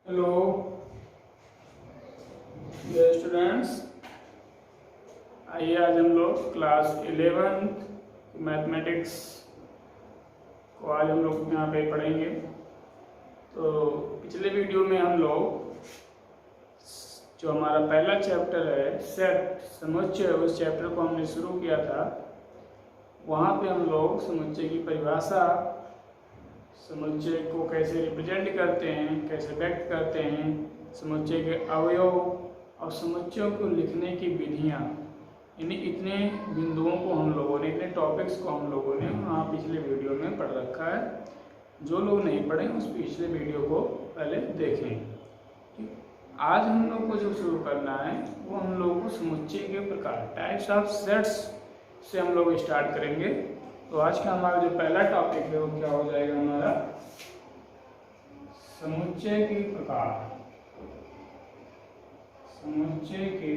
Hello dear students, आइए आज हम लोग क्लास 11th मैथमेटिक्स को आज हम लोग यहाँ पे पढ़ेंगे। तो पिछले वीडियो में हम लोग जो हमारा पहला चैप्टर है सेट समुच्चय, उस चैप्टर को हमने शुरू किया था। वहाँ पे हम लोग समुच्चय की परिभाषा, समुच्चय को कैसे रिप्रेजेंट करते हैं, कैसे व्यक्त करते हैं, समुच्चय के अवयव और समुच्चयों को लिखने की विधियाँ, यानी इतने बिंदुओं को हम लोगों ने, इतने टॉपिक्स को हम लोगों ने वहाँ पिछले वीडियो में पढ़ रखा है। जो लोग नहीं पढ़े उस पिछले वीडियो को पहले देखें। आज हम लोग को जो शुरू करना है वो हम लोग को समुच्चय के प्रकार, टाइप्स ऑफ सेट्स से हम लोग स्टार्ट करेंगे। तो आज का हमारा जो पहला टॉपिक है वो क्या हो जाएगा हमारा, समुच्चय के प्रकार। समुच्चय के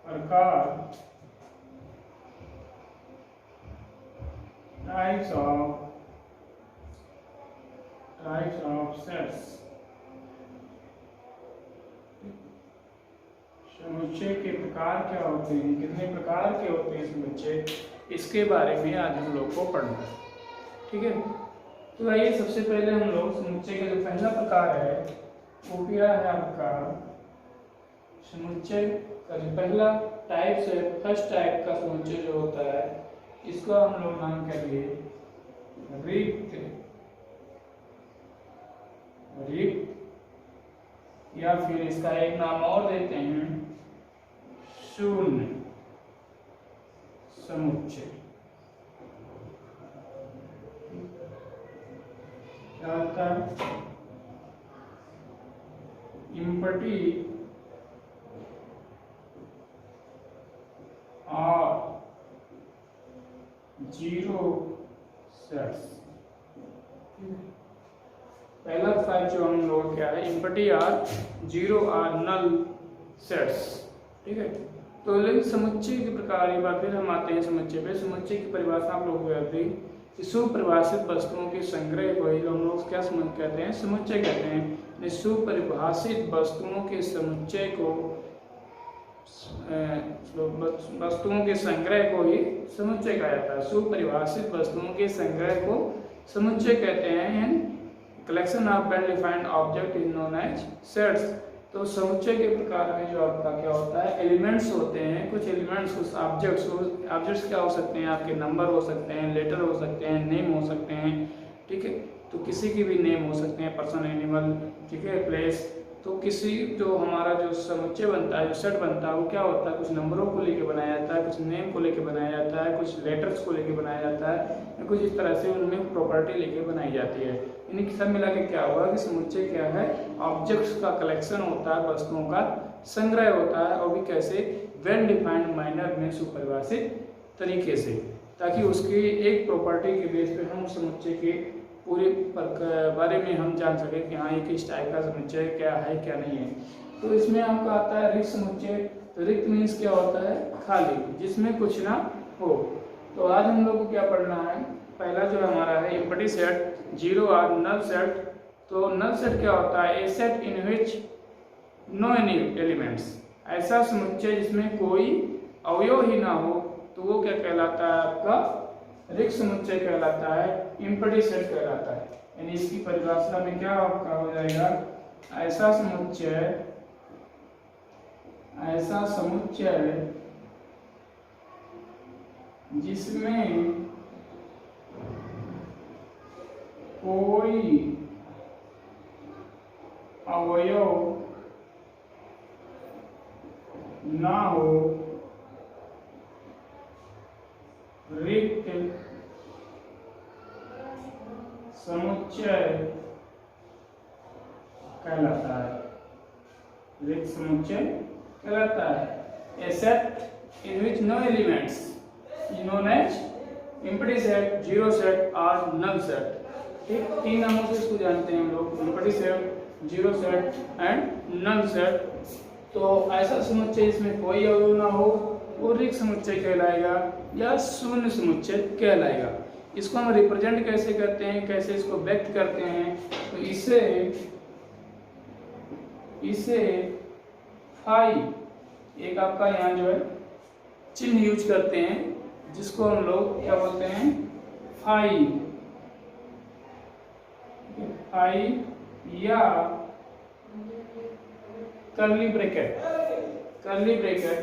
प्रकार, टाइप्स ऑफ सेट्स। समुच्चय के प्रकार क्या होते हैं, कितने प्रकार के होते हैं समुच्चय, इसके बारे में आज हम लोग को पढ़ना है। ठीक है, तो आइए सबसे पहले हम लोग समुच्चय का जो पहला प्रकार है वो क्या है आपका, समुच्चय का जो पहला टाइप है, फर्स्ट टाइप का समुच्चय जो होता है इसको हम लोग नाम करेंगे रिक्त, या फिर इसका एक नाम और देते हैं शून्य समुच्चय। क्या होता है, इम्पटी और जीरो सेट्स। पहला टाइप जो हम लोग क्या है, इम्पटी और जीरो और नल सेट्स। ठीक है, तो लेकिन समुच्चय के प्रकार एक बार फिर हम आते हैं समुच्चय पे। समुच्चय की परिभाषा आप लोग को सुपरिभाषित वस्तुओं के संग्रह को ही हम लोग क्या कहते हैं, समुच्चय कहते हैं। सुपरिभाषित वस्तुओं के समुच्चय को, वस्तुओं के संग्रह को ही समुच्चय कहा जाता है। सुपरिभाषित वस्तुओं के संग्रह को समुच्चय कहते हैं। Collection of well defined object is known as sets. तो समुच्चय के प्रकार में जो आपका क्या होता है, एलिमेंट्स होते हैं, कुछ एलिमेंट्स, कुछ ऑब्जेक्ट्स क्या हो सकते हैं, आपके नंबर हो सकते हैं, लेटर हो सकते हैं, नेम हो सकते हैं। ठीक है, तो किसी की भी नेम हो सकते हैं, पर्सन, एनिमल, ठीक है, प्लेस। तो किसी जो हमारा जो समुच्चय बनता है, जो सेट बनता है वो क्या होता है, कुछ नंबरों को लेके बनाया जाता है, कुछ नेम को लेके बनाया जाता है, कुछ लेटर्स को लेके बनाया जाता है, या कुछ इस तरह से उनमें प्रॉपर्टी लेके बनाई जाती है। यानी सब मिला के क्या हुआ कि समुच्चय क्या है, ऑब्जेक्ट्स का कलेक्शन होता है, वस्तुओं का संग्रह होता है, और भी कैसे, वेल डिफाइंड मैनर में, सुपरिभाषित तरीके से, ताकि उसकी एक प्रॉपर्टी के बेस पे हम समुच्चय के पूरे बारे में हम जान सके कि हाँ ये किस टाइप का समुच्चय क्या है क्या नहीं है। तो इसमें आपका आता है रिक्त समुच्चय। तो रिक्त मीन्स क्या होता है, खाली, जिसमें कुछ ना हो। तो आज हम लोग को क्या पढ़ना है, पहला जो हमारा है एम्प्टी सेट, जीरो और नल सेट। तो नल सेट क्या होता है, a set in which no any elements. ऐसा समुच्चय जिसमें कोई अवयव ही ना हो, तो वो क्या कहलाता है, आपका रिक्त समुच्चय कहलाता है, एम्प्टी सेट कहलाता है। यानी इसकी परिभाषा में क्या आपका हो जाएगा, ऐसा समुच्चय जिसमें कोई अवयव ना हो, रिक्त समुच्चय कहलाता है। रिक्त समुच्चय कहलाता है। A set in which no elements is known as empty set, zero set और नल सेट। ठीक, तीन नामों से इसको जानते हैं हम लोग, empty set, zero set and null set. तो ऐसा समुच्चय जिसमें कोई अवयव ना हो वो रिक्त समुच्चय कहलाएगा या शून्य समुच्चय कहलाएगा। इसको हम रिप्रेजेंट कैसे करते हैं, कैसे इसको व्यक्त करते हैं, तो इसे फाई एक आपका यहाँ जो है चिन्ह यूज करते हैं, जिसको हम लोग क्या बोलते हैं, फाई या कर्ली ब्रैकेट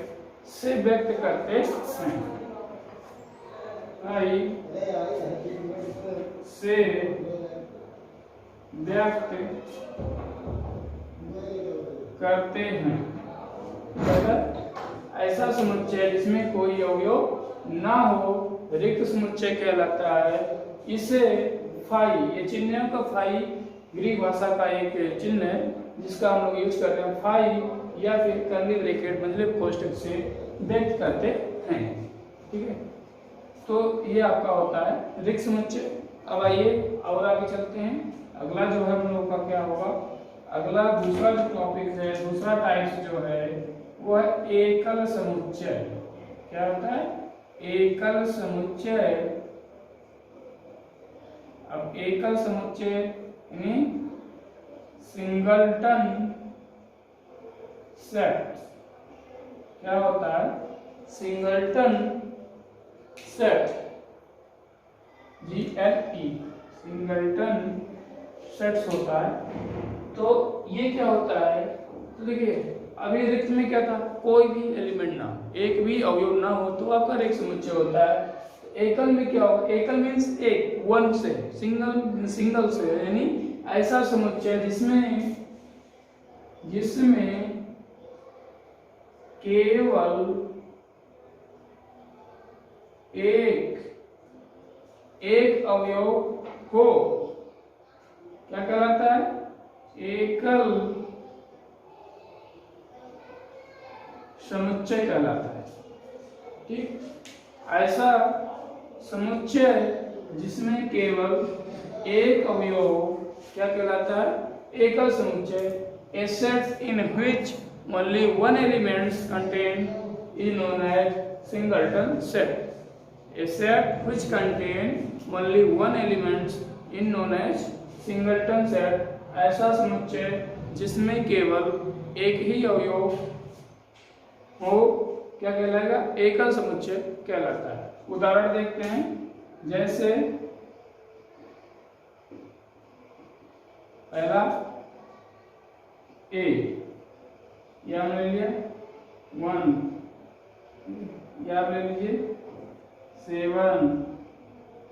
से व्यक्त करते हैं, फाई से व्यक्त करते हैं। ऐसा समुच्चय जिसमें कोई अवयव ना हो रिक्त समुच्चय कहलाता है। इसे फाई, ये चिन्ह का फाई ग्रीक भाषा का एक चिन्ह है जिसका हम लोग यूज करते हैं, फाई या फिर कर्ली ब्रैकेट मतलब कोष्ठक से व्यक्त करते हैं। ठीक है, तो ये आपका होता है रिक्त समुच्चय। अब आइए और आगे चलते हैं। अगला जो है हम लोग का क्या होगा, अगला दूसरा जो टॉपिक है, दूसरा टाइप जो है वो है एकल समुच्चय। क्या होता है, एकल समुच्चय। अब एकल समुच्चय यानी सिंगलटन सेट। क्या होता है, singleton set, GLE, singleton sets होता है। तो ये क्या होता है, तो देखिए अभी रिक्त में क्या था, कोई भी एलिमेंट ना हो, एक भी अवयव ना हो तो आपका रिक्त समुच्चय होता है। तो एकल में क्या होगा, एकल मीन्स एक, वन से, सिंगल से, यानी ऐसा समुच्चय जिसमें केवल एक अवयव हो। क्या कहलाता है, एकल समुच्चय कहलाता है। ठीक, ऐसा समुच्चय जिसमें केवल एक अवयव हो क्या कहलाता है, एकल समुच्चय। A set in which only one element contained is known as singleton set. A set which contains only one element is known as singleton set. ऐसा समुच्चय जिसमें केवल एक ही अवयव हो क्या कहलाएगा, एकल समुच्चय कहलाता है। उदाहरण देखते हैं, जैसे पहला ए, या ले लिया 1, या ले लीजिए 7,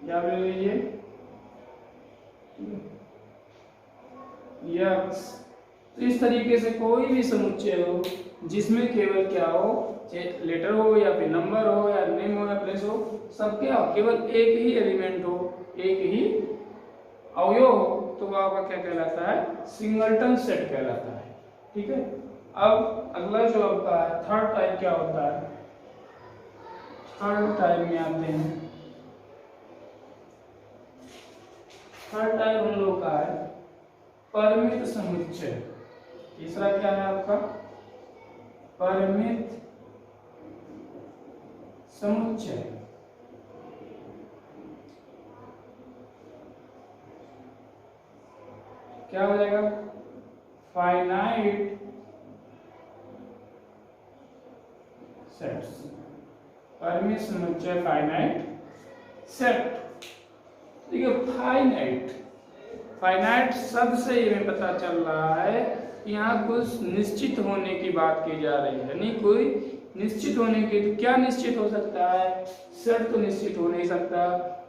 या ले लीजिए यक्स। तो इस तरीके से कोई भी समुच्चय हो जिसमें केवल क्या हो, लेटर हो या फिर नंबर हो या नेम हो या प्लेस हो, सब क्या हो, केवल एक ही एलिमेंट हो, एक ही अवयव हो, तो वह आपका क्या कहलाता है, सिंगलटन सेट कहलाता है। ठीक है, अब अगला जो आपका है थर्ड टाइप क्या होता है, थर्ड टाइप में आते हैं। थर्ड टाइप हम लोग का है परिमित समुच्चय। तीसरा क्या है आपका, परिमित समुच्चय। क्या हो जाएगा, फाइनाइट सेट्स, परिमित समुच्चय फाइनाइट सेट। देखिए फाइनाइट शब्द से ये पता चल रहा है यहाँ कुछ निश्चित होने की बात की जा रही है, यानी कोई निश्चित होने की। तो क्या निश्चित हो सकता है, सेट तो निश्चित हो नहीं सकता।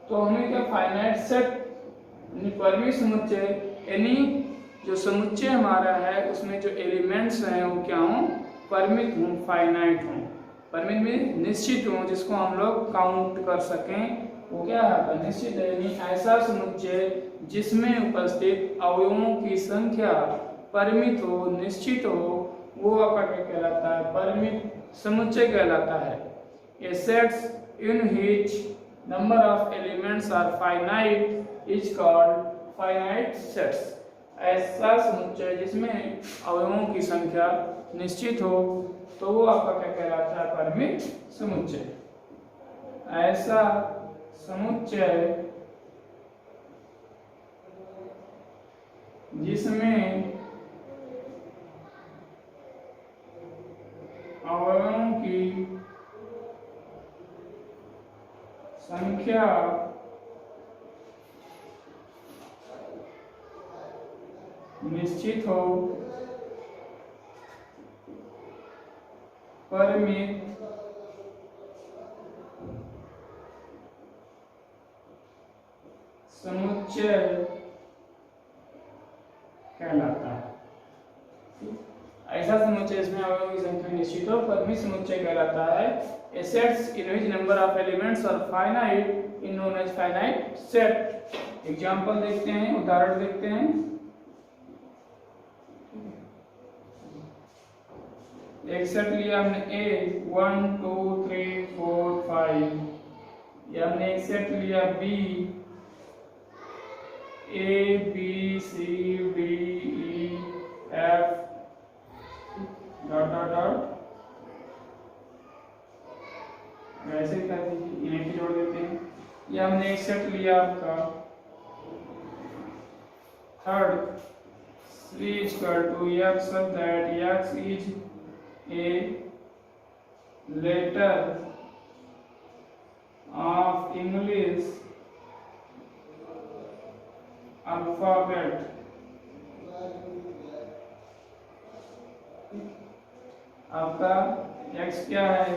तो हमें क्या, फाइनाइट सेट परिमित समुच्चय, यानी जो समुच्चय हमारा है उसमें जो एलिमेंट्स हैं वो क्या हों, परिमित हों, फाइनाइट हों। परिमित में निश्चित हों, जिसको हम लोग काउंट कर सकें, वो क्या है, निश्चित है। यानी ऐसा समुच्चय जिसमें उपस्थित अवयवों की संख्या परिमित हो, निश्चित हो, वो आपका क्या कहलाता है, परिमित समुच्चय कहलाता है। A sets in which number of elements are finite is called finite sets. ऐसा समुच्चय जिसमें अवयवों की संख्या निश्चित हो तो वो आपका क्या कहलाता है, परिमित समुच्चय। ऐसा समुच्चय जिसमें अवयवों की संख्या निश्चित हो, परिमित समुच्चय कहलाता है। ऐसा समुच्चय इसमें अवयवों की संख्या निश्चित हो, परिमित समुच्चय कहलाता है। A sets in which number of elements are finite is known as finite set। Example देखते हैं, उदाहरण देखते हैं। एक सेट लिया हमने A 1 2 3 4 5। या हमने एक सेट लिया B A B C D E F dot dot dot, ऐसे कर दीजिए, इन्हें भी जोड़ देते हैं। या हमने एक सेट लिया आपका third 3 square to x such that x is a letter of English alphabet। आपका x क्या है,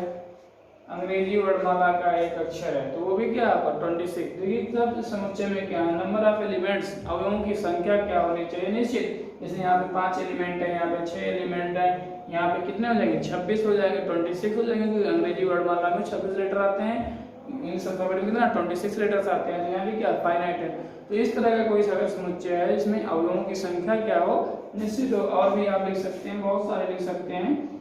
अंग्रेजी वर्णमाला का एक अक्षर है, तो वो भी क्या आपका 26। देखिए सब समुच्चय में क्या है, नंबर ऑफ एलिमेंट्स, अवयवों की संख्या क्या होनी चाहिए निश्चित। जैसे यहाँ पे 5 एलिमेंट है, यहाँ पे 6 एलिमेंट है, यहाँ पे कितने हो जाएंगे 26 हो जाएंगे, 26 हो जाएंगे, क्योंकि अंग्रेजी वर्णमाला में 26 लेटर आते हैं, इंग्लिश अल्फाबेट में कितना 26 लेटर्स आते हैं। यहाँ भी क्या फाइनाइट है। तो इस तरह का कोई अगर समुच्चय है जिसमें अवयवों की संख्या क्या हो निश्चित हो। और भी आप लिख सकते हैं, बहुत सारे लिख सकते हैं।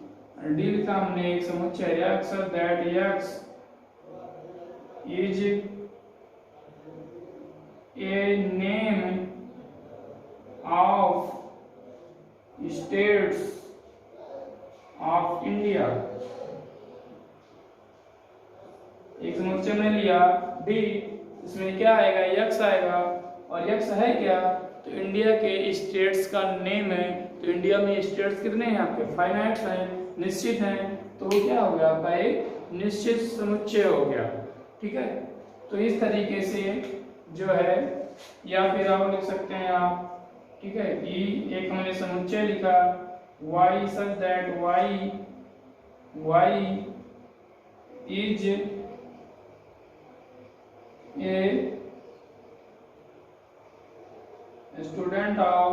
डी लिखा हमने एक समुच्चय x such that x is a name of states of India। एक समुच्चय में लिया D, इसमें क्या आएगा x आएगा, और x है क्या तो इंडिया के स्टेट्स का नेम है। तो इंडिया में स्टेट्स कितने हैं आपके, फाइनाइट हैं, निश्चित हैं, तो वो क्या हो गया आपका एक निश्चित समुच्चय हो गया। ठीक है, तो इस तरीके से जो है, या फिर आप लिख सकते हैं आप, ठीक है, कि एक हमने समुच्चय लिखा y such that y is a student of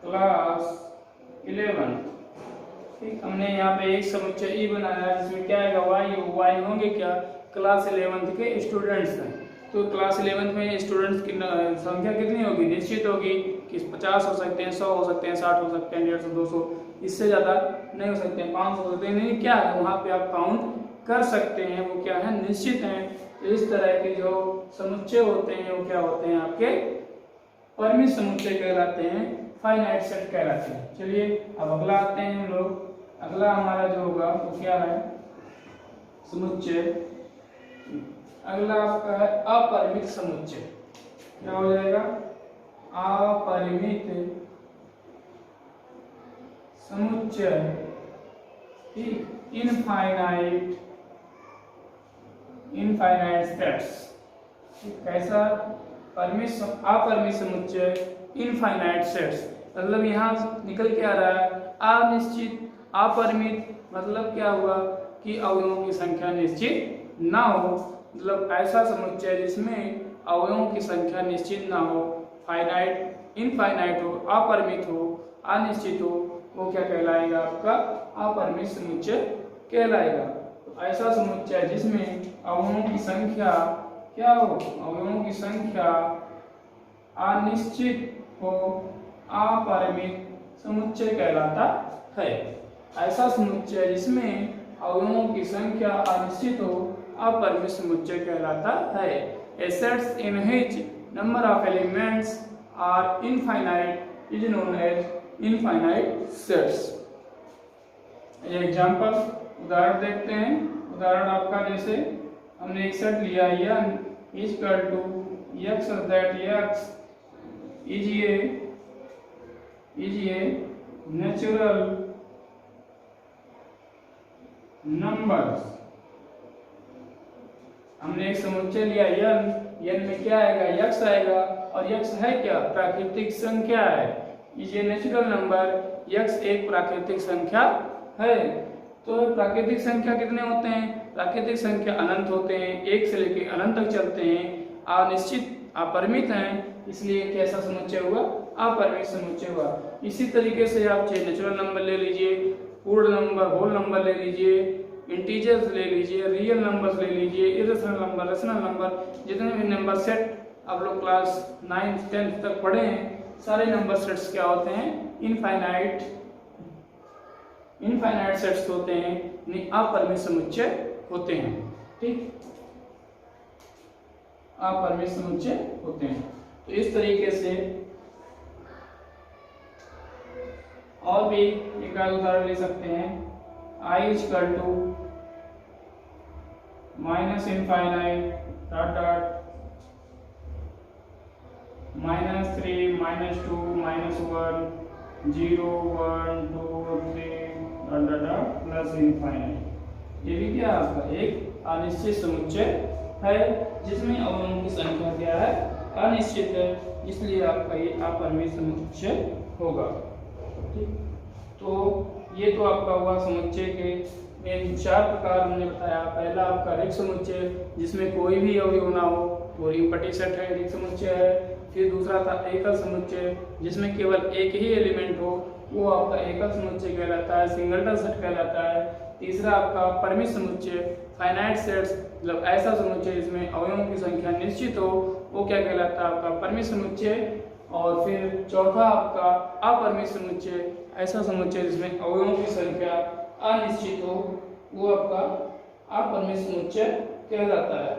class 11। ठीक, हमने यहाँ पे एक समुच्चय ई बनाया जिसमें क्या आएगा y होंगे क्या क्लास 11 के स्टूडेंट्स हैं। तो क्लास 11 में स्टूडेंट्स की संख्या कितनी होगी निश्चित होगी कि 50 हो सकते हैं, 100 हो सकते हैं, 60 हो सकते हैं, 150 200, इससे ज़्यादा नहीं हो सकते हैं, 500 हो सकते हैं। नहीं क्या है, वहाँ पे आप काउंट कर सकते हैं, वो क्या है निश्चित हैं। तो इस तरह के जो समुच्चय होते हैं वो क्या होते हैं आपके परिमित समुच्चय कहलाते हैं, फाइनाइट सेट कहलाते हैं। चलिए अब अगला आते हैं हम लोग। अगला हमारा जो होगा वो क्या है समुच्चय, अगला आपका है अपरिमित समुच्चय। क्या हो जाएगा, अपरिमित समुच्चय, ठीक, इनफाइनाइट सेट्स। कैसा अपरिमित समुच्चय इनफाइनाइट सेट्स, मतलब यहाँ निकल के आ रहा है अनिश्चित, अपरिमित मतलब क्या हुआ कि अवयवों की संख्या निश्चित ना हो। मतलब ऐसा समुच्चय जिसमें अवयवों की संख्या निश्चित ना हो, फाइनाइट, इनफाइनाइट हो, अपरिमित हो, अनिश्चित हो, वो क्या कहलाएगा आपका अपरिमित समुच्चय कहलाएगा। तो ऐसा समुच्चय जिसमें अवयवों की संख्या क्या हो, अवयवों की संख्या अनिश्चित हो, अपरिमित समुच्चय कहलाता है। ऐसा समुच्चय जिसमें अवयवों की संख्या अनिश्चित हो, अपरिमित समुच्चय कहलाता है। A sets in which number of elements are infinite is known as infinite sets। Example उदाहरण देखते हैं। उदाहरण आपका जैसे हमने एक सेट लिया n equal to x that x is a natural numbers. हमने एक समुच्चय लिया n में क्या आएगा, यक्स आएगा, और यक्स है क्या, प्राकृतिक संख्या है। Is a natural number, x एक प्राकृतिक संख्या है। तो प्राकृतिक संख्या कितने होते हैं, प्राकृतिक संख्या अनंत होते हैं, एक से लेकर अनंत तक चलते हैं, अनिश्चित अपरिमित हैं, इसलिए कैसा समुच्चय हुआ, अपरिमित समुच्चय हुआ। इसी तरीके से आप चाहे नेचुरल नंबर ले लीजिए, पूर्ण नंबर, होल नंबर ले लीजिए, इंटीजर्स ले लीजिए, रियल नंबर्स ले लीजिए, इरेशनल नंबर, रेशनल नंबर, जितने भी नंबर सेट आप लोग क्लास 9th 10th तक पढ़े हैं, सारे नंबर सेट्स क्या होते हैं, इनफाइनाइट सेट्स होते हैं, अपरिमित समुच्चय होते हैं। ठीक, अपरिमित समुच्चय होते हैं। तो इस तरीके से और भी एक उदाहरण ले सकते हैं, I equal to minus infinite -3 -2 -1 0 1 2 3 plus infinite. ये भी क्या आपका एक अनिश्चित समुच्चय है, जिसमें अवयवों की संख्या क्या है, अनिश्चित है, इसलिए आपका ये अपरिमित समुच्चय होगा। ठीक, तो ये तो आपका हुआ समुच्चय के में 4 प्रकार हमने बताया। पहला आपका रिक्त समुच्चय, जिसमें कोई भी अवयव ना हो, वो रिंग सेट है, रिक्त समुच्चय है। फिर दूसरा था एकल समुच्चय, जिसमें केवल एक ही एलिमेंट हो, वो आपका एकल समुच्चय कहलाता है, सिंगलटन सेट कहलाता है। तीसरा आपका परिमित समुच्चय, फाइनाइट सेट्स, मतलब ऐसा समुच्चय जिसमें अवयवों की संख्या निश्चित हो, वो क्या कहलाता है, आपका परिमित समुच्चय। और फिर चौथा आपका अपरिमित समुच्चय, ऐसा समुच्चय जिसमें अवयवों की संख्या अनिश्चित हो, वो आपका अपरिमित समुच्चय कहलाता है।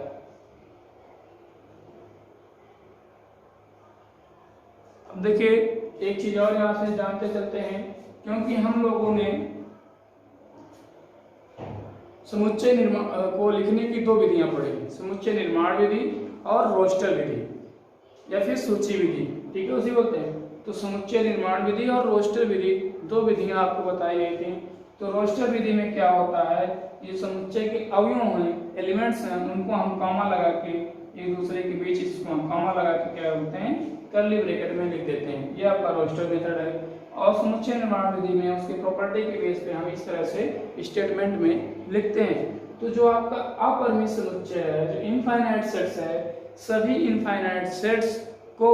अब देखिए एक चीज और यहाँ से जानते चलते हैं, क्योंकि हम लोगों ने समुच्चय निर्माण को लिखने की 2 विधियां पढ़ी, समुच्चय निर्माण विधि और रोस्टर विधि या फिर सूची विधि। ठीक है, उसी बोलते हैं। तो समुच्चय निर्माण विधि और रोस्टर विधि 2 विधियां आपको बताई गई थी। तो रोस्टर विधि में क्या होता है, ये समुच्चय के अवयव हैं, एलिमेंट्स हैं, उनको हम कॉमा लगा के एक दूसरे के बीच इसको हम कॉमा लगा के क्या होते हैं, कर्ली ब्रैकेट में लिख देते हैं। ये आपका रोस्टर मेथड है। और समुच्चय निर्माण विधि में उसके प्रॉपर्टी के बेस पे हम इस तरह से स्टेटमेंट में लिखते हैं। तो जो आपका अपरिमित समुच्चय है, जो इनफाइनाइट सेट्स है, सभी इनफाइनाइट सेट्स को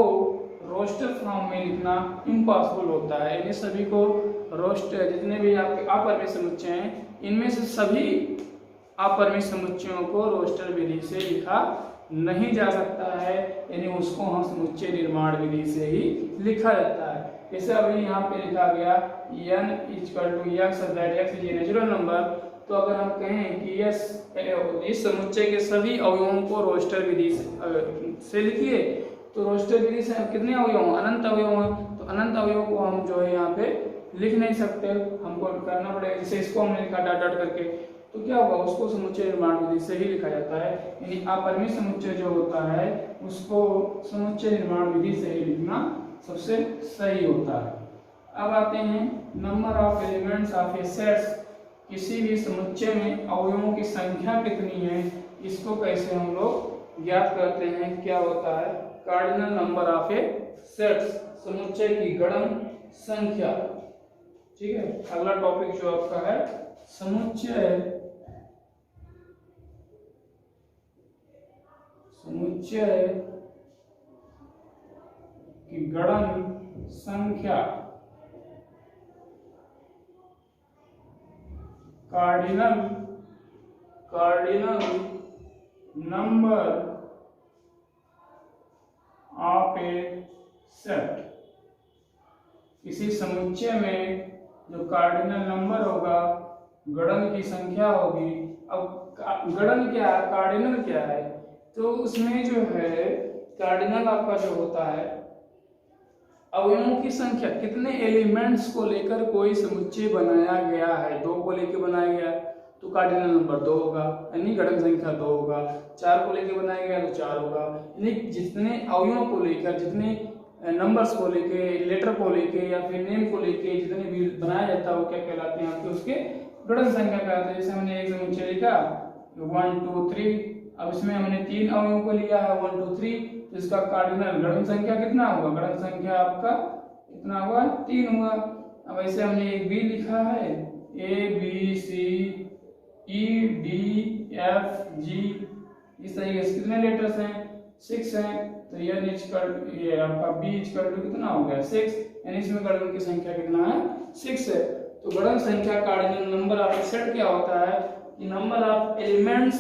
रोस्टर फॉर्म में लिखना इम्पॉसिबल होता है। यानी सभी को रोस्टर, जितने भी आपके अपरिमित समुच्चय हैं, इनमें से सभी अपरिमित समुच्चयों को रोस्टर विधि से लिखा नहीं जा सकता है, यानी उसको हम समुच्चय निर्माण विधि से ही लिखा जाता है। जैसे अभी यहाँ पे लिखा गया n equal to x, that x is a natural number. तो अगर हम कहें कि इस समुच्चय के सभी अवयवों को रोस्टर विधि से लिखिए, तो रोस्टर विधि से कितने अवयव, अनंत अवयव हैं, तो अनंत अवयवों को हम जो है यहाँ पे लिख नहीं सकते, हमको करना पड़ेगा। जैसे इसको हमने लिखा डॉट डॉट करके, तो क्या होगा, उसको समुच्चय निर्माण विधि से ही लिखा जाता है। यानी अपरिमित समुच्चय जो होता है उसको समुच्चय निर्माण विधि से ही लिखना सबसे सही होता है। अब आते हैं number of elements of A sets. किसी भी समुच्चय में अवयवों की संख्या कितनी है, इसको कैसे हम लोग ज्ञात करते हैं, क्या होता है, cardinal number of A sets, समुच्चय की गणन संख्या। ठीक है, अगला टॉपिक जो आपका है समुच्चय की गणन संख्या, cardinal number of a set. किसी समुच्चय में जो कार्डिनल नंबर होगा, गणन की संख्या होगी। अब गणन क्या है, कार्डिनल क्या है, तो उसमें जो है कार्डिनल आपका जो होता है अवयवों की संख्या, कितने एलिमेंट्स को लेकर कोई समुच्चय बनाया गया है, 2 को लेकर बनाया गया तो कार्डिनल नंबर 2 होगा, यानी गणन संख्या 2 होगा। 4 को लेकर बनाया गया तो 4 होगा। यानी जितने अवयवों को लेकर, जितने नंबर्स को लेके, लेटर को लेके या फिर नेम को लेके जितने भी बनाया जाता है वो क्या कहलाते हैं आपके उसके गणन संख्या कहलाते हैं। जैसे हमने एक समुच्चय लिखा 1 2 3, अब इसमें हमने 3 अवयवों को लिया है 1 2 3, तो इसका कार्डिनल गणन संख्या कितना होगा? गणन संख्या आपका कितना हुआ? 3 हुआ। अब ऐसे हमने एक बी लिखा है A B C E D F G, इस तरीके से कितने लेटर्स हैं? 6 हैं। तो ये आपका बी इक्वल टू कितना हो गया? 6, यानी इसमें गणन की संख्या कितना है? 6 है। तो गणन संख्या cardinal number of a set क्या होता है? Number of elements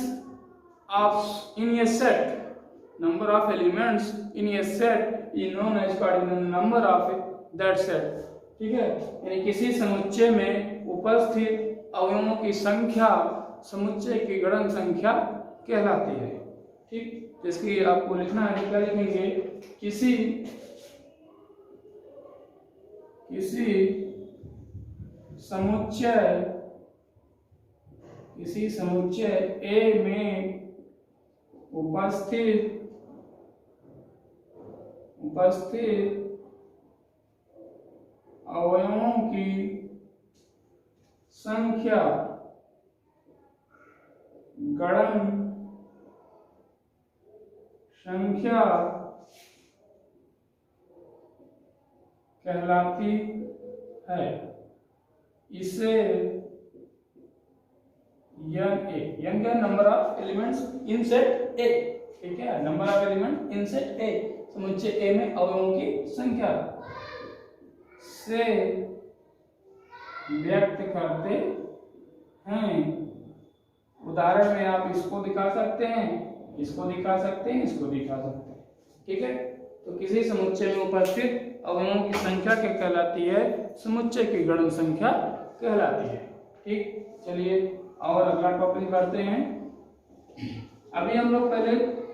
of in a set, number of elements in a set is known as cardinal number of that set. ठीक है, यानी किसी समुच्चय में उपस्थित अवयवों की संख्या समुच्चय की गणन संख्या कहलाती है। ठीक, जिसकी आपको लिखना है, क्या लिखेंगे? किसी समुच्चय ए में उपस्थित अवयवों की संख्या गणन संख्या कहलाती है। इसे young number of elements in set ए। ठीक है, number of element in set ए, समुच्चय ए में अवयवों की संख्या से व्यक्त करते हैं। उदाहरण में आप इसको दिखा सकते हैं, इसको दिखा सकते हैं, इसको दिखा सकते हैं। ठीक है, तो किसी समुच्चय में उपस्थित अवयवों की संख्या क्या कहलाती है? समुच्चय की गणन संख्या कहलाती है। ठीक, चलिए और अगला टॉपिक करते हैं। अभी हम लोग पहले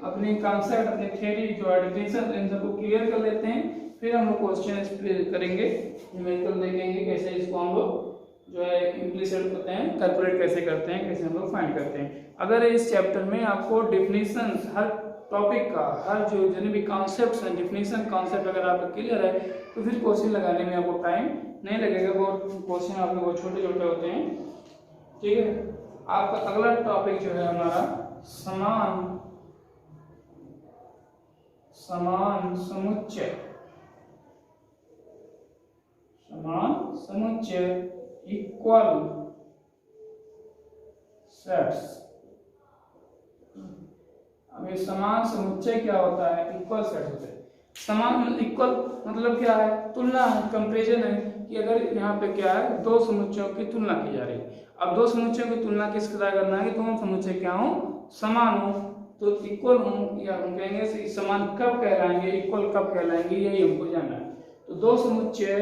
अपनी कॉन्सेप्ट, अपनी थ्योरी जो है डेफिनेशन, इन सबको क्लियर कर लेते हैं, फिर हम लोग क्वेश्चन करेंगे, न्यूमेरिकल देखेंगे कैसे इसको हम लोग जो है इम्प्लीसिट करते हैं, कैलकुलेट कैसे करते हैं, कैसे हम लोग फाइंड करते हैं। अगर इस चैप्टर में आपको डेफिनेशन हर टॉपिक का, हर जो जितने भी कॉन्सेप्ट्स हैं, डेफिनेशन कॉन्सेप्ट अगर आपका क्लियर है तो फिर क्वेश्चन लगाने में आपको टाइम नहीं लगेगा। बहुत क्वेश्चन आपके बहुत छोटे छोटे होते हैं। ठीक है, आपका अगला टॉपिक जो है हमारा समान समुच्चय इक्वल सेट्स। अब ये समान समुच्चय क्या होता है? इक्वल सेट होते हैं। समान इक्वल मतलब क्या है? तुलना है, कंपैरिजन है कि अगर यहाँ पे क्या है, दो समुच्चयों की तुलना की जा रही है। अब दो समुच्चयों की तुलना किस तरह करना है कि दोनों समुच्चय क्या हो? समान हो, तो इक्वल हो, या हम कहेंगे समान कब कहलाएंगे, इक्वल कब कहलाएंगे, यही हमको जानना है। तो दो समुच्चय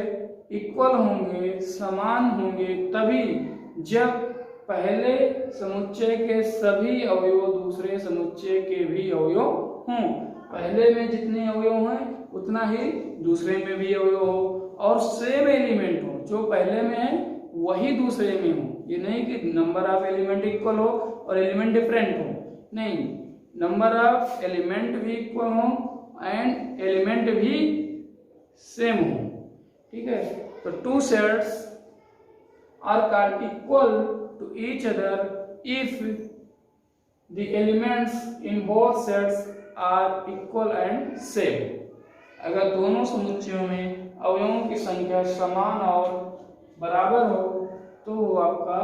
इक्वल होंगे, समान होंगे तभी जब पहले समुच्चय के सभी अवयव दूसरे समुच्चय के भी अवयव हों। पहले में जितने अवयव हैं उतना ही दूसरे में भी अवयव हो, और सेम एलिमेंट हो, जो पहले में है वही दूसरे में हो। ये नहीं कि नंबर ऑफ एलिमेंट इक्वल हो और एलिमेंट डिफरेंट हो, नहीं, नंबर ऑफ एलिमेंट भी इक्वल हो एंड एलिमेंट भी सेम हो। ठीक है, तो two sets are called equal to each other if the elements in both sets are equal and same। अगर दोनों समुच्चयों में अवयवों की संख्या समान और बराबर हो तो वो आपका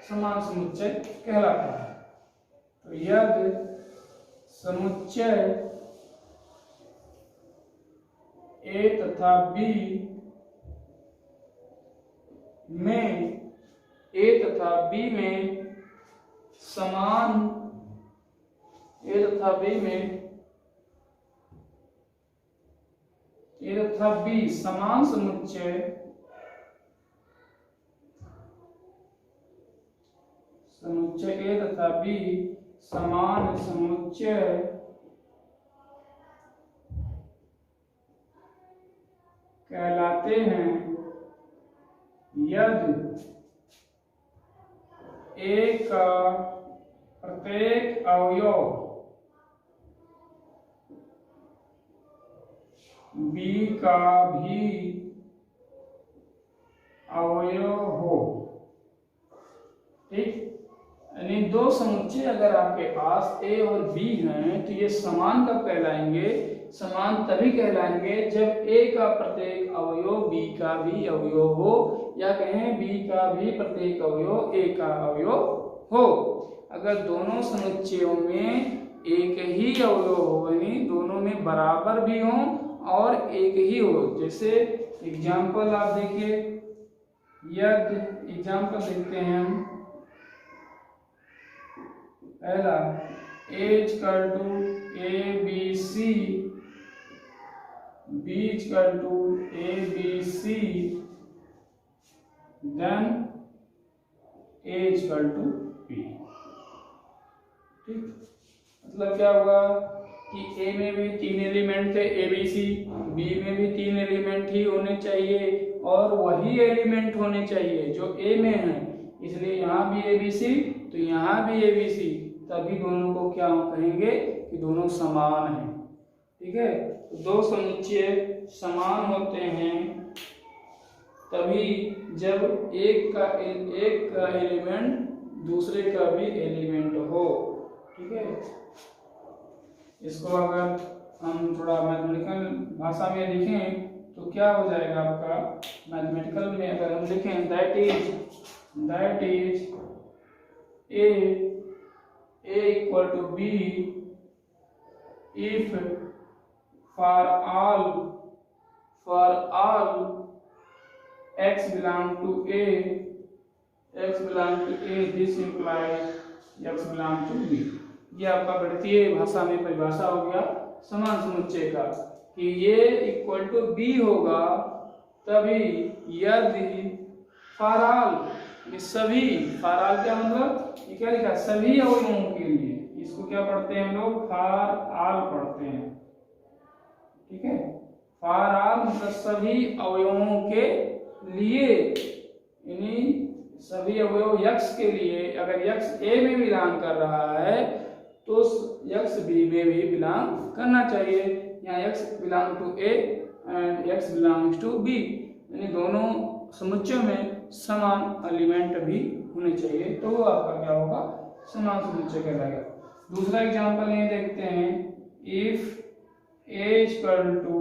समान समुच्चय कहलाता है। तो यदि समुच्चय ए तथा बी में ए तथा बी में समान ए तथा बी समान समुच्चय ए तथा बी समान समुच्चय कहलाते हैं यदि ए का प्रत्येक अवयव बी का भी अवयव हो। ठीक, यानी दो समुच्चय अगर आपके पास ए और बी हैं तो ये समान कब कहलाएंगे? समान तभी कहलाएंगे जब ए का प्रत्येक अवयव बी का भी अवयव हो, या कहें बी का भी प्रत्येक अवयव ए का अवयव हो। अगर दोनों समुच्चयों में एक ही अवयव हो, यानी दोनों में बराबर भी हो और एक ही हो। जैसे एग्जाम्पल आप देखिए, यदि एग्जाम्पल देखते हैं हम, पहला a equal to A B C, b equal to A B C, then a equal to b। ठीक, मतलब क्या हुआ कि a में भी 3 एलिमेंट थे a b c, b में भी 3 एलिमेंट ही होने चाहिए और वही एलिमेंट होने चाहिए जो a में है, इसलिए यहाँ भी a b c तो यहाँ भी a b c, तभी दोनों को क्या कहेंगे कि दोनों समान हैं। ठीक है, तो दो समुच्चय समान होते हैं तभी जब एक का एलिमेंट दूसरे का भी एलिमेंट हो। ठीक है, इसको अगर हम थोड़ा मैथमेटिकल भाषा में लिखें तो क्या हो जाएगा आपका? मैथमेटिकल में अगर हम लिखें that is a equal to b if for all x belong to a this implies x belong to b। ये आपका गणितीय भाषा में परिभाषा हो गया समान समुच्चय का कि ये इक्वल टू बी होगा तभी यदि फॉर ऑल, ये सभी, फॉर ऑल क्या मतलब, ये क्या लिखा? सभी अवयवों के लिए। इसको क्या पढ़ते हैं हम लोग? फॉर ऑल पढ़ते हैं। ठीक है, फॉर ऑल मतलब सभी अवयवों के लिए, यानी सभी अवयव यक्स के लिए। अगर यक्स ए में बिलोंग कर रहा है तो यक्स बी में भी बिलोंग करना चाहिए। यहाँ x belong to A and x belongs to B, यानी दोनों समुच्चयों में समान एलिमेंट भी होने चाहिए, तो वो आपका क्या होगा? समान समुच्चय कहलाएगा। दूसरा एग्जांपल ये देखते हैं, इफ a इक्वल टू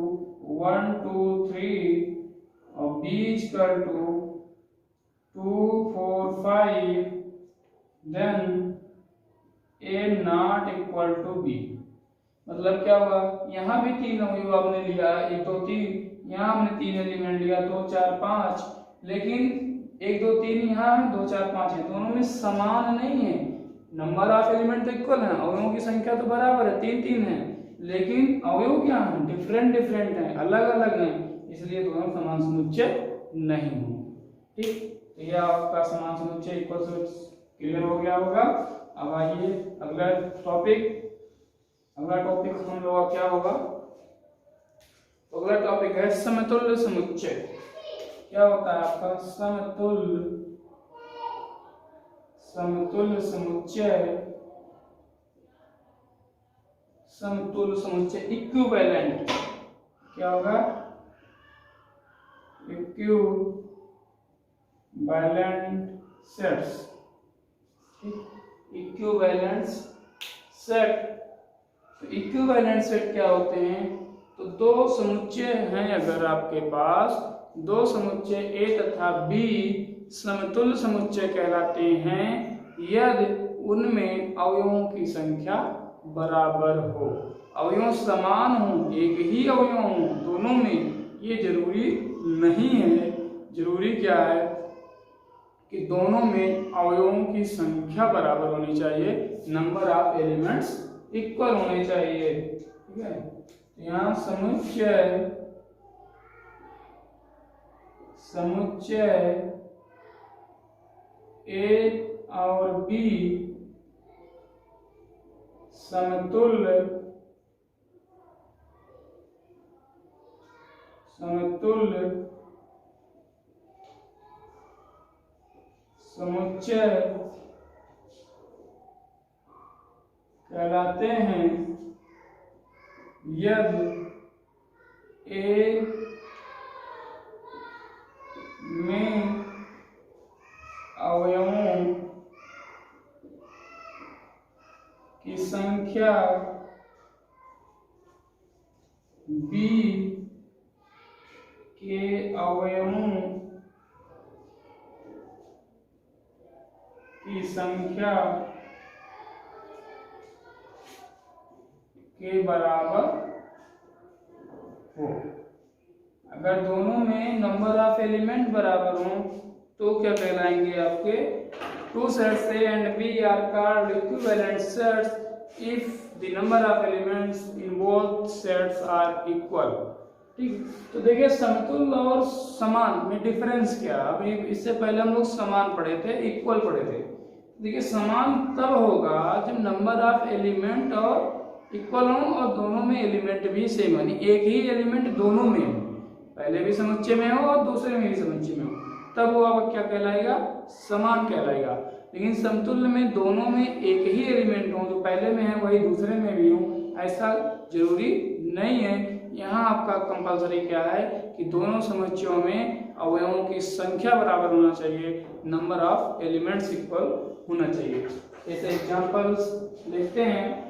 1 2 3 और b equal to 2 4 5 then a not equal to b। मतलब क्या हुआ? यहाँ भी 3 अवयव आपने लिया, 1 2 3, यहाँ हमने 3 एलिमेंट लिया 2 4 5, लेकिन 1 2 3 यहाँ है, 2 4 5 है, दोनों में समान नहीं है। नंबर ऑफ एलिमेंट तो इक्वल है, अवयवों की संख्या तो बराबर है, 3 3 है, लेकिन अवयव क्या है? डिफरेंट हैं, अलग अलग हैं, इसलिए दोनों समान समुच्चय नहीं होंगे। ठीक, तो यह आपका समान समुच्चय इक्वल से क्लियर हो गया होगा। अब आइए अगला टॉपिक हम लोग का क्या होगा? अगला टॉपिक है समतुल्य समुच्चय। क्या होता है आपका? समतुल्य समुच्चय इक्विवेलेंट। क्या होगा? Equivalent sets. इक्विवेलेंट सेट, तो इक्विवेलेंट सेट क्या होते हैं? तो दो समुच्चय हैं अगर आपके पास, दो समुच्चय ए तथा बी समतुल्य समुच्चय कहलाते हैं यदि उनमें अवयवों की संख्या बराबर हो, अवयव समान हो, एक ही अवयव हो दोनों में, ये जरूरी नहीं है। जरूरी क्या है कि दोनों में अवयवों की संख्या बराबर होनी चाहिए, नंबर ऑफ एलिमेंट्स इक्वल होने चाहिए। ठीक है, यहाँ समुच्चय ए और बी समतुल्य समुच्चय कहलाते हैं यदि ए में अवयवों की संख्या बी के अवयवों की संख्या के बराबर हो। अगर दोनों में नंबर ऑफ एलिमेंट बराबर हो तो क्या कहलाएंगे आपके two sets A and B are called equivalent sets if the number of elements in both sets are equal. ठीक, तो देखिए समतुल्य और समान में डिफरेंस क्या है। अभी इससे पहले हम लोग समान पढ़े थे, इक्वल पढ़े थे। देखिए समान तब होगा जब नंबर ऑफ एलिमेंट और इक्वल हो और दोनों में एलिमेंट भी सेम, यानी एक ही एलिमेंट दोनों में हो, पहले भी समुच्चय में हो और दूसरे में भी समुच्चय में हो, तब वो अब क्या कहलाएगा, समान कहलाएगा। लेकिन समतुल्य में दोनों में एक ही एलिमेंट हो, जो पहले में है वही दूसरे में भी हो, ऐसा जरूरी नहीं है। यहाँ आपका कंपलसरी क्या है कि दोनों समुच्चयों में अवयवों की संख्या बराबर होना चाहिए, नंबर ऑफ एलिमेंट्स इक्वल होना चाहिए। ऐसे एग्जांपल्स देखते हैं।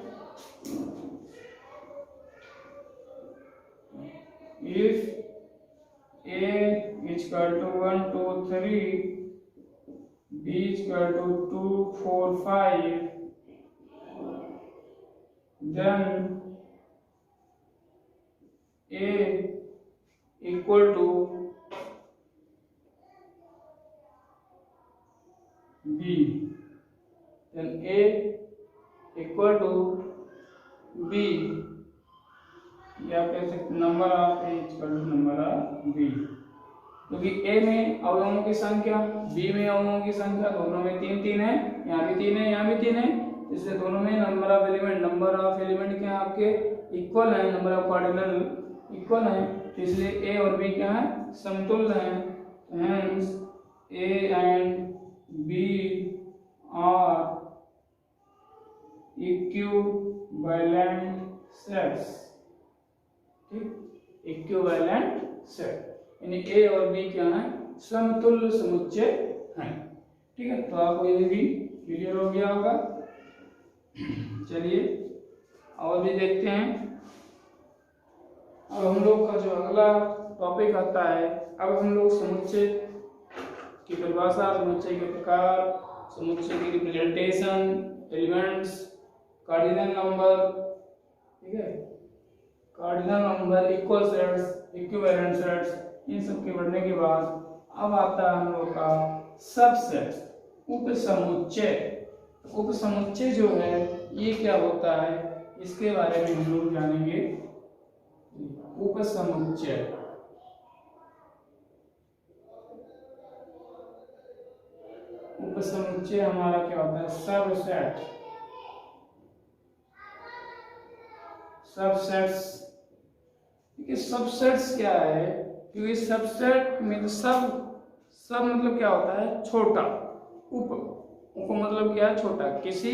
If A is equal to 1, 2, 3, B is equal to 2, 4, 5, then A equal to B, then A equal to B, या कह सकते number of A equal to number of B, क्योंकि A में अवयवों की संख्या, बी में अवयवों की संख्या, दोनों में 3 3 है, यहाँ भी 3 है, यहाँ भी 3 है, इसलिए दोनों में नंबर ऑफ एलिमेंट क्या आपके इक्वल है, नंबर ऑफ कार्डिनल इक्वल है, इसलिए ए और बी क्या है, समतुल्य है। Hence A and B are equivalent sets. Equivalent set, यानी ए और बी क्या है, समतुल्य समुच्चय हैं। ठीक है, तो आपको ये भी क्लियर हो गया होगा। चलिए और भी देखते हैं। अब हम लोग का जो अगला टॉपिक आता है, अब हम लोग समुच्चय की परिभाषा, समुच्चय के प्रकार, समुच्चय की रिप्रेजेंटेशन, एलिमेंट्स, कार्डिनल नंबर, ठीक है, cardinal number, equal sets, equivalent sets, इन सब के पढ़ने के बाद अब आता है हम लोग का सबसेट, उपसमुच्चय। उपसमुच्चय जो है ये क्या होता है, इसके बारे में हम लोग जानेंगे। उपसमुच्चय, उपसमुच्चय हमारा क्या होता है, सबसेट। सबसेट्स, देखिए सबसेट्स क्या है, क्योंकि सबसेट में सब मतलब क्या होता है, छोटा। उप मतलब क्या है, छोटा। किसी